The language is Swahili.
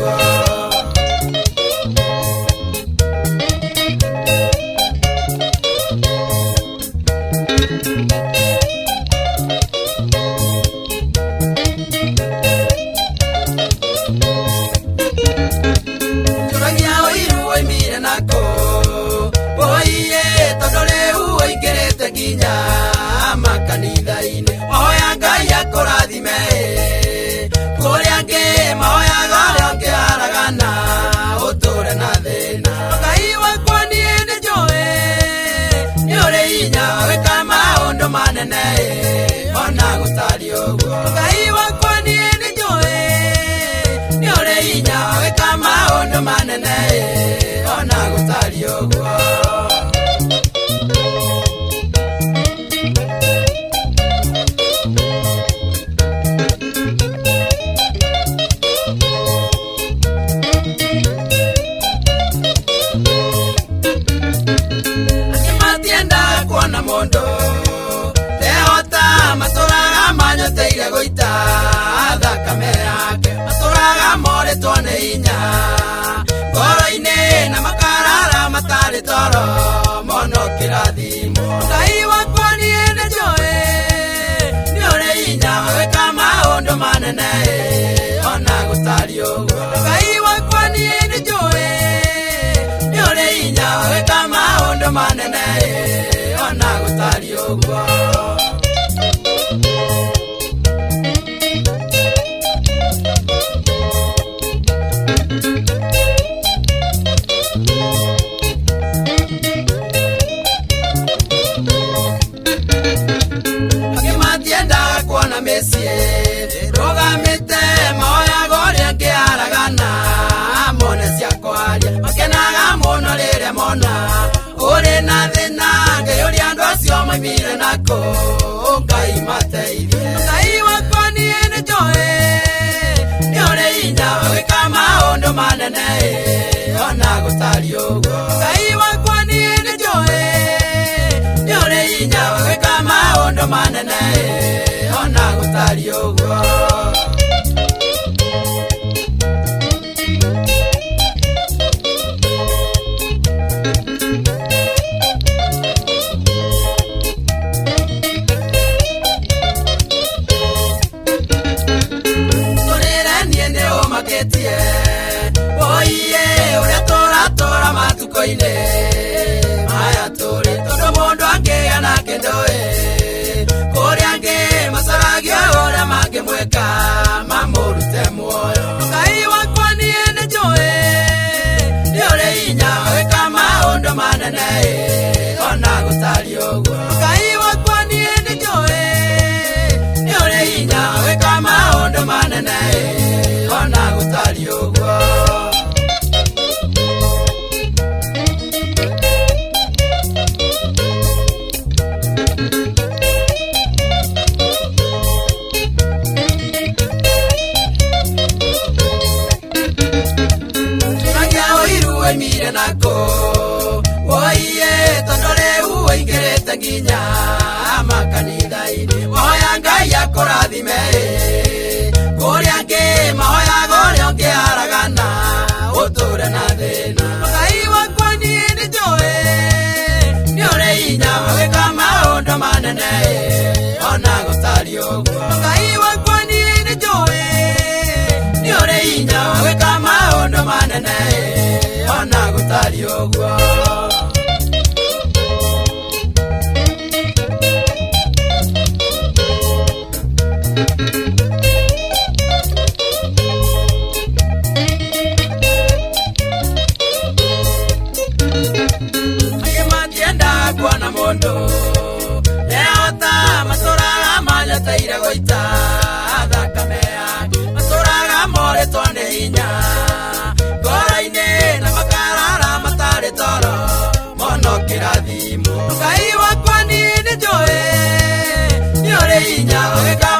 uguo turagia wiru oimire nako oiye tondore uoingirite nginya makanitha-ini mahoya Ngai akurathime kuria ngi mahoyaga uria ungiaragana uture na thina Ngai wakwa nie ni njui ni uri hinya wika maundu manene ona gutari uguo Ngai wakwa nie ni njui ni uri hinya wika maundu manene ona gutari uguo na mondo tehota maturaga manyoteire goita thakame yake maturaga moretwo nĩ hinya ngoro-inĩ na makarara matarĩ toro mono kĩrathimo Ngai wakwa niĩ nĩ njũĩ nĩ ũrĩ hinya gwĩka maũndũ manene ona gũtariĩ ũguo Ngai wakwa niĩ nĩ njũĩ nĩ ũrĩ hinya gwĩka maũndũ manene ona gutari uguo akimatienda kuona mesie rugamite mahoyaga uria ngiaragana mone cia kwaria makenaga muno riria mona uri na thina Ngai uria andu acio maimire nako Ngai mateithie Ngai wakwa niĩ nĩ njũĩ nĩ ũrĩ hinya gwĩka maũndũ manene ona gũtari ũguo Ngai wakwa niĩ nĩ njũĩ nĩ ũrĩ hinya gwĩka maũndũ manene ona gũtari ũguo oiye uria tũratura matukũ-inĩ maya tũrĩ tondũ mũndũ angĩgĩa nake ndũĩ kũrĩa angĩ macaragia ũrĩa mangĩmwĩka mamũrute muoyo Ngai wakwa niĩ nĩ njũĩ nĩ ũrĩ hinya gwĩka maũndũ manene ona gũtari ũguo Ngai wakwa niĩ nĩ njũĩ nĩ ũrĩ hinya gwĩka maũndũ manene ona gũtari ũguo oimire nako oiye tondũ rĩu ũingĩrĩte nginya makanitha-inĩ mahoya Ngai akũrathime kũrĩa angĩ mahoyaga ũrĩa ũngĩaragana ũtũre na thĩna Ngai wakwa niĩ nĩ njũĩ nĩ ũrĩ hinya gwĩka maũndũ manene ona gũtari ũguo Ngai wakwa niĩ nĩ njũĩ nĩ ũrĩ hinya gwĩka maũndũ manene ona gũtari ũguo akĩmatienda kuona mũndũ ehota matũraga manyoteire goita thakame yake matũraga moretwo nĩ hinya ngoro-inĩ na makarara matarĩ toro mono kĩrathimo Ngai wakwa niĩ nĩ njũĩ nĩ ũrĩ hinya gwĩka